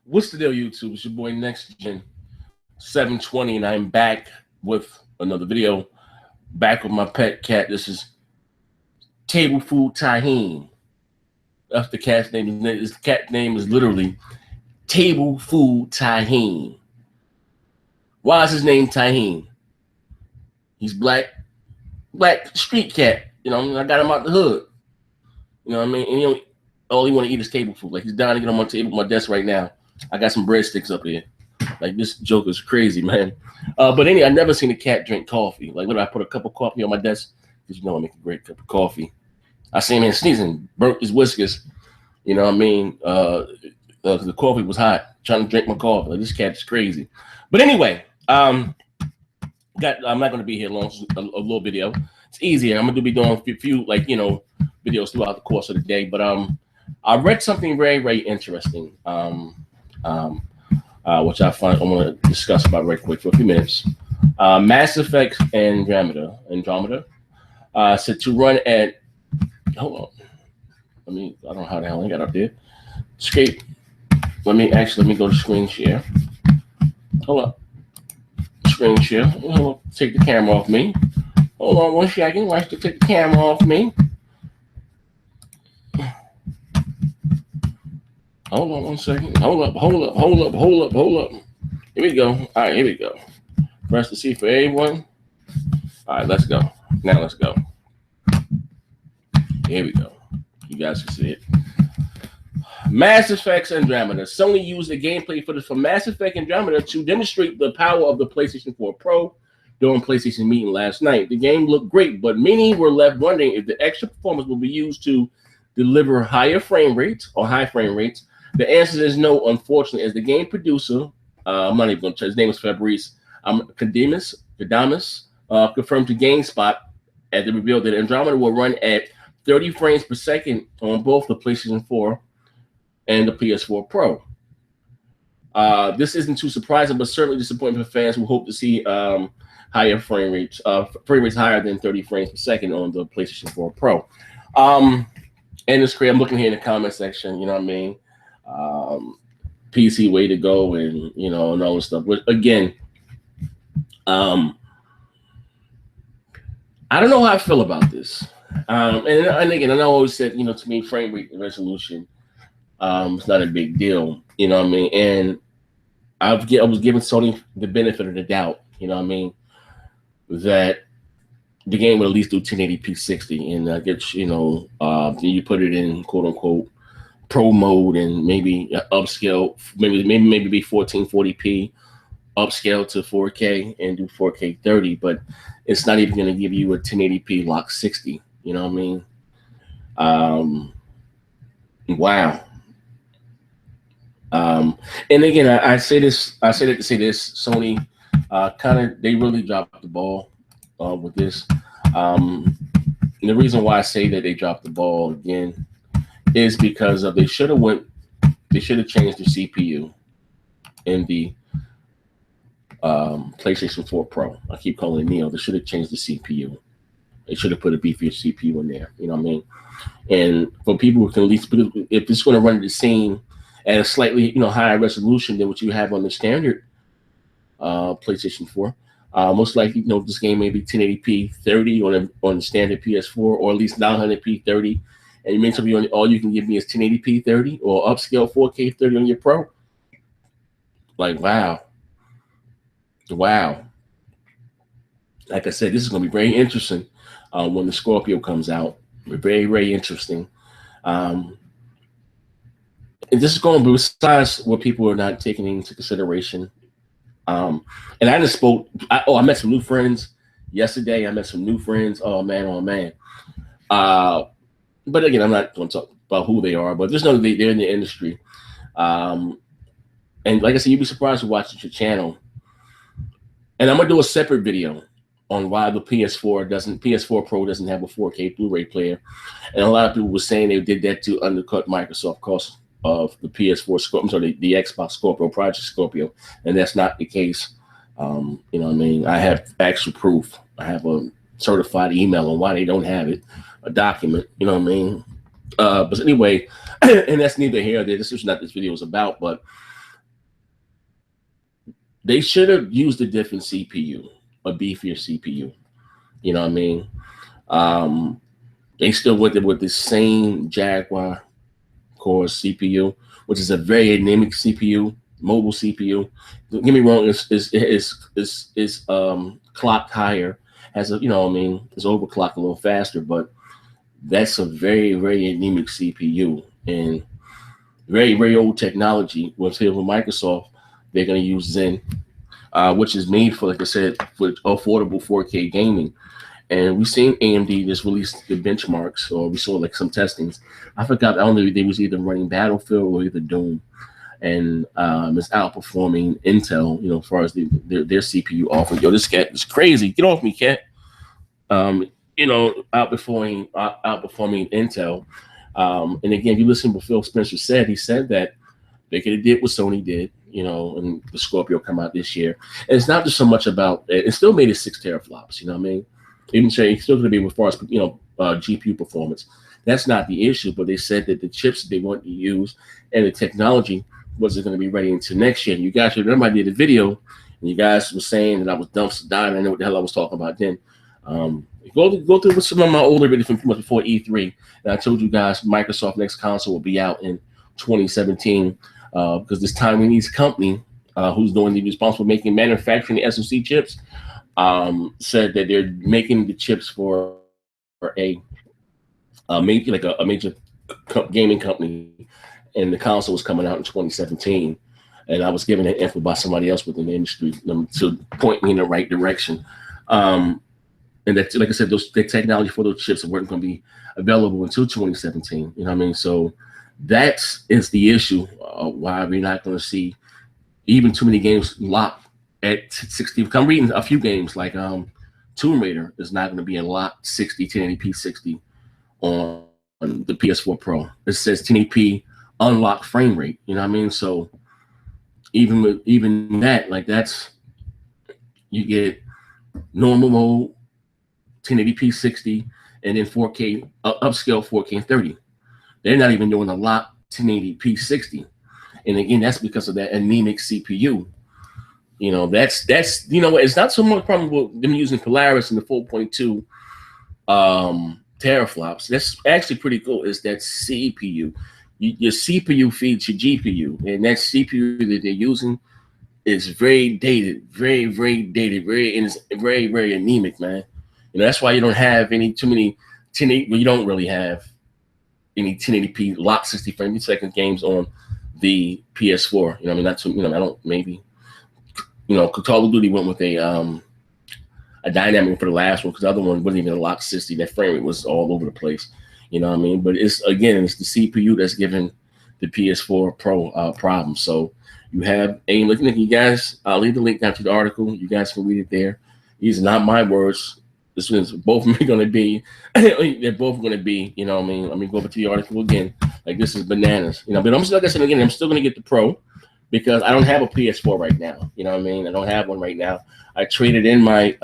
What's the deal, YouTube? It's your boy Next Gen 720, and I'm back with another video. Back with my pet cat. This is Table Food Taheen. That's the cat's name. His cat name is literally Table Food Taheen. Why is his name Taheen? He's black street cat. You know, I got him out the hood. You know what I mean? And all he want to eat is table food. Like, he's dying to get on my table, my desk right now. I got some breadsticks up here. Like, this joke is crazy, man. But anyway, I never seen a cat drink coffee. Like, literally, I put a cup of coffee on my desk because you know I make a great cup of coffee. I see him sneezing, burnt his whiskers. You know what I mean? The coffee was hot. Trying to drink my coffee. Like, this cat is crazy. But anyway, I'm not going to be here long. A little video. It's easier. I'm going to be doing a few, like, you know, videos throughout the course of the day. But I read something very, very interesting. Which I want to discuss about right quick for a few minutes. Mass Effect Andromeda said to run at. Hold on. I don't know how the hell I got up there. Escape. Let me go to screen share. Hold up. Screen share. Take the camera off me. Hold on one second. Watch to take the camera off me. Hold on one second. Hold up. Here we go. All right, here we go. Press the C for everyone. All right, let's go. Now let's go. Here we go. You guys can see it. Mass Effect Andromeda. Sony used the gameplay footage from Mass Effect Andromeda to demonstrate the power of the PlayStation 4 Pro during PlayStation meeting last night. The game looked great, but many were left wondering if the extra performance will be used to deliver high frame rates. The answer is no, unfortunately, as the game producer, I'm not even going to tell his name is Fabrice Kadamus, confirmed to GameSpot at the reveal that Andromeda will run at 30 frames per second on both the PlayStation 4 and the PS4 Pro. This isn't too surprising, but certainly disappointing for fans who hope to see higher frame rates higher than 30 frames per second on the PlayStation 4 Pro. And it's great. I'm looking here in the comment section, you know what I mean? PC way to go, and you know, and all this stuff. But again, I don't know how I feel about this. And again, I always said, you know, to me, frame rate resolution, it's not a big deal. You know what I mean? And I was giving Sony the benefit of the doubt. You know what I mean? That the game would at least do 1080p 60, and I get, you know, you put it in quote unquote pro mode and maybe upscale, maybe be 1440p, upscale to 4K and do 4K 30, but it's not even going to give you a 1080p lock 60. You know what I mean? Wow. And again, I say this. I say that to say this. Sony, they really dropped the ball with this. And the reason why I say that they dropped the ball again is because they should have changed the CPU in the PlayStation 4 Pro. I keep calling it Neo. They should have changed the CPU. They should have put a beefier CPU in there. You know what I mean? And for people who can at least, if it's going to run the same at a slightly, you know, higher resolution than what you have on the standard PlayStation 4, most likely, you know, this game may be 1080p 30 on the standard PS4, or at least 900p 30. And you mean to me, all you can give me is 1080p 30 or upscale 4K 30 on your Pro? Like, wow. Like I said, this is going to be very interesting when the Scorpio comes out. Very, very interesting. And this is going to be besides what people are not taking into consideration. And I just spoke. I met some new friends yesterday. Oh man. But again, I'm not going to talk about who they are, but just know they're in the industry. And like I said, you'd be surprised to watch your channel. And I'm going to do a separate video on why the PS4 Pro doesn't have a 4K Blu-ray player. And a lot of people were saying they did that to undercut Microsoft cost of the PS4 Scorpio. I'm sorry, the Xbox Scorpio, Project Scorpio. And that's not the case. You know what I mean? I have actual proof. I have a certified email on why they don't have it. A document, you know what I mean? But anyway, and that's neither here nor there. This is not what this video is about, but They should have used a different CPU, a beefier CPU. You know what I mean? Um, they still went there with the same Jaguar core CPU, which is a very anemic CPU, mobile CPU. Don't get me wrong, it's clocked higher, has a, you know what I mean, it's overclocked a little faster, but that's a very, very anemic CPU and very, very old technology. What's here with Microsoft, they're gonna use Zen, which is made for, like I said, for affordable 4K gaming. And we've seen AMD just released the benchmarks, or we saw like some testings. I forgot. I don't know if they was either running Battlefield or either Doom, and it's outperforming Intel. You know, as far as their CPU offering. Yo, this cat is crazy. Get off me, cat. You know, outperforming Intel. And again, you listen to what Phil Spencer said. He said that they could have did what Sony did, you know, and the Scorpio come out this year. And it's not just so much about it still made it 6 teraflops, you know what I mean? Even say it's still gonna be as far as GPU performance. That's not the issue, but they said that the chips they want to use and the technology wasn't going to be ready until next year. And you guys remember I did a video and you guys were saying that I was dumpster diving. I know what the hell I was talking about then. Go through some of my older videos from before E3. And I told you guys Microsoft next console will be out in 2017 because this Taiwanese company who's doing the responsible making manufacturing the SoC chips said that they're making the chips for a maybe like a major gaming company, and the console was coming out in 2017. And I was given that info by somebody else within the industry to point me in the right direction. And that, like I said, the technology for those chips weren't going to be available until 2017. You know what I mean? So that is the issue. Why we're not going to see even too many games locked at 60. I'm reading a few games like Tomb Raider is not going to be a locked 60 1080p 60 on the PS4 Pro. It says 1080p unlocked frame rate. You know what I mean? So even that, like that's you get normal mode, 1080p 60, and then 4K upscale 4K and 30. They're not even doing a locked 1080p 60. And again, that's because of that anemic CPU. You know, that's you know, it's not so much problem with them using Polaris and the 4.2 teraflops. That's actually pretty cool. Is that CPU? Your CPU feeds your GPU, and that CPU that they're using is very dated, very dated, and it's very anemic, man. You know, that's why you don't have too many 1080. Well, you don't really have any 1080p locked 60 frame per second games on the PS4. You know, I mean, not too. You know, I don't maybe. You know, Call of Duty went with a dynamic for the last one because the other one wasn't even a locked 60. That frame rate was all over the place. You know what I mean? But it's the CPU that's giving the PS4 Pro problems. So you have AIM. Look, you guys, I'll leave the link down to the article. You guys can read it there. These are not my words. This is both of them going to be. They're both going to be. You know what I mean? Let me go over to the article again. Like this is bananas. You know, but I'm still, like I said again, I'm still going to get the Pro because I don't have a PS4 right now. You know what I mean? I don't have one right now. I traded in my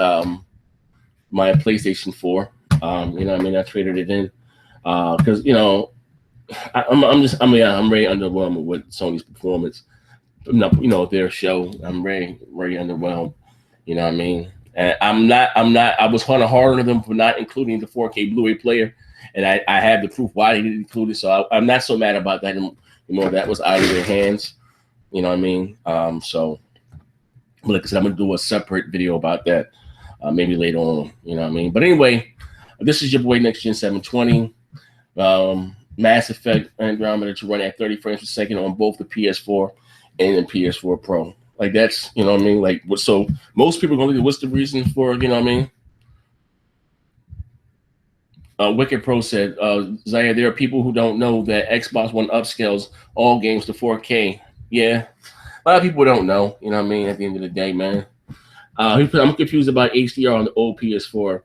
my PlayStation 4. You know what I mean? I traded it in because you know I'm very underwhelmed with Sony's performance. You know their show. I'm very underwhelmed. You know what I mean? And I'm not. I was kind of hard on them for not including the 4K Blu-ray player, and I have the proof why they didn't include it. So I'm not so mad about that anymore. That was out of their hands. You know what I mean? So, like I said, I'm gonna do a separate video about that maybe later on. You know what I mean? But anyway, this is your boy Next Gen 720. Mass Effect Andromeda to run at 30 frames per second on both the PS4 and the PS4 Pro. Like that's, you know what I mean? Like, so most people are gonna look at what's the reason for, you know what I mean? Wicked Pro said, Zaire, there are people who don't know that Xbox One upscales all games to 4K. Yeah, a lot of people don't know, you know what I mean? At the end of the day, man. I'm confused about HDR on the old PS4.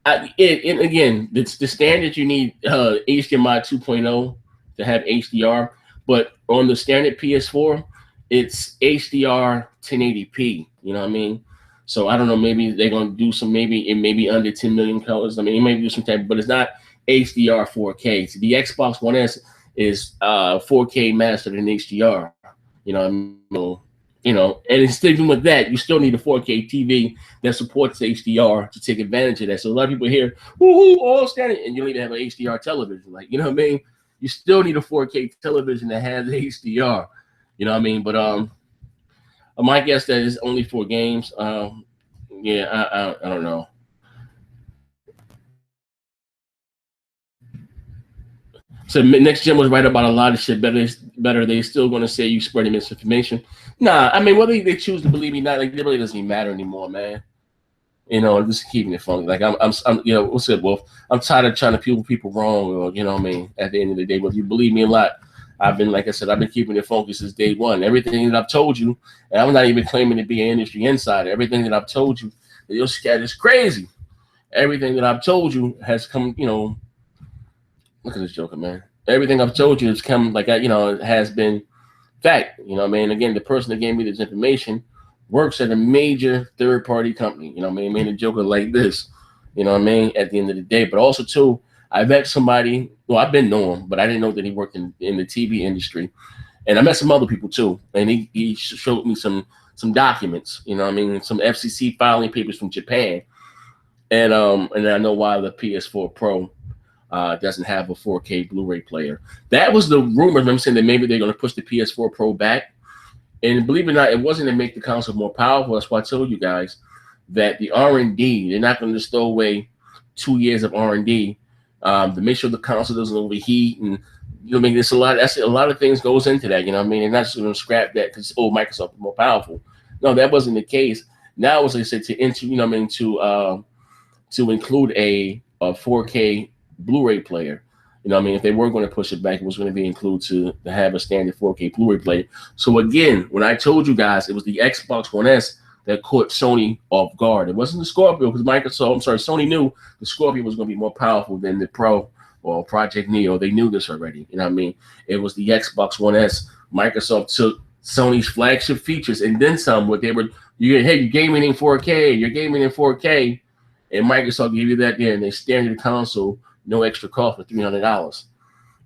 And again, it's the standard you need HDMI 2.0 to have HDR, but on the standard PS4, it's HDR 1080p. You know what I mean? So I don't know. Maybe they're gonna do some. Maybe it may be under 10 million colors. I mean, it may do some type, but it's not HDR 4K. So the Xbox One S is 4K mastered in HDR. You know what I mean? You know, and it's even with that, you still need a 4K TV that supports HDR to take advantage of that. So a lot of people hear, "Woohoo, all standing," and you don't even have an HDR television. Like, you know what I mean? You still need a 4K television that has HDR. You know what I mean? But my guess that is only 4 games. Yeah, I don't know. So next gen was right about a lot of shit. Better. They still going to say you spreading misinformation. Nah, I mean whether they choose to believe me, not like it really doesn't even matter anymore, man. You know, just keeping it funny. Like I'm you know, what's it, Wolf? I'm tired of trying to prove people wrong, or you know what I mean. At the end of the day, but if you believe me a lot, I've been, like I said, I've been keeping it focused since day one. Everything that I've told you, and I'm not even claiming to be an industry insider. Everything that I've told you, you're scared is crazy. Everything that I've told you has come, you know, look at this joker, man. Everything I've told you has come like you know, it has been fact. You know what I mean? Again, the person that gave me this information works at a major third party company. You know what I mean? Made a joker like this. You know what I mean? At the end of the day. But also too, I met somebody, well, I've been knowing, but I didn't know that he worked in the TV industry. And I met some other people too. And he showed me some documents, you know what I mean, some FCC filing papers from Japan. And I know why the PS4 Pro doesn't have a 4K Blu-ray player. That was the rumor. I'm saying that maybe they're going to push the PS4 Pro back. And believe it or not, it wasn't to make the console more powerful. That's why I told you guys that the R&D, they're not going to just throw away 2 years of R&D to make sure the console doesn't overheat. And you know, I mean, there's a lot. That's a lot of things goes into that. You know what I mean? They're not just going to scrap that because Microsoft is more powerful. No, that wasn't the case. Now, as I said, to enter, you know, what I mean, to include a 4K Blu-ray player. You know what I mean? If they were going to push it back, it was going to be included to have a standard 4K Blu-ray player. So again, when I told you guys, it was the Xbox One S that caught Sony off guard. It wasn't the Scorpio because Sony knew the Scorpio was going to be more powerful than the Pro or Project Neo. They knew this already. You know what I mean? It was the Xbox One S. Microsoft took Sony's flagship features and then some. What they were, you're gaming in 4K, you're gaming in 4K, and Microsoft gave you that there, and they standard console, no extra cost for $300.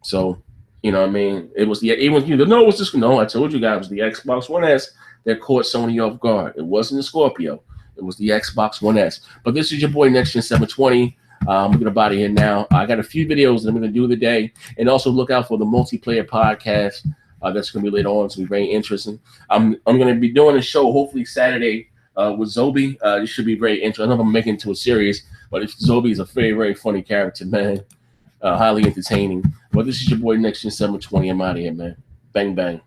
So, you know what I mean? It was no, I told you guys, it was the Xbox One S that caught Sony off guard. It wasn't the Scorpio. It was the Xbox One S. But this is your boy Next Gen 720. We're going to body here now. I got a few videos that I'm going to do today. And also look out for the multiplayer podcast that's going to be later on. It's going to be very interesting. I'm going to be doing a show hopefully Saturday with Zobi. This should be very interesting. I don't know if I'm making it into a series, but Zobi is a very, very funny character, man. Highly entertaining. Well, this is your boy Next Gen 720. I'm out of here, man. Bang, bang.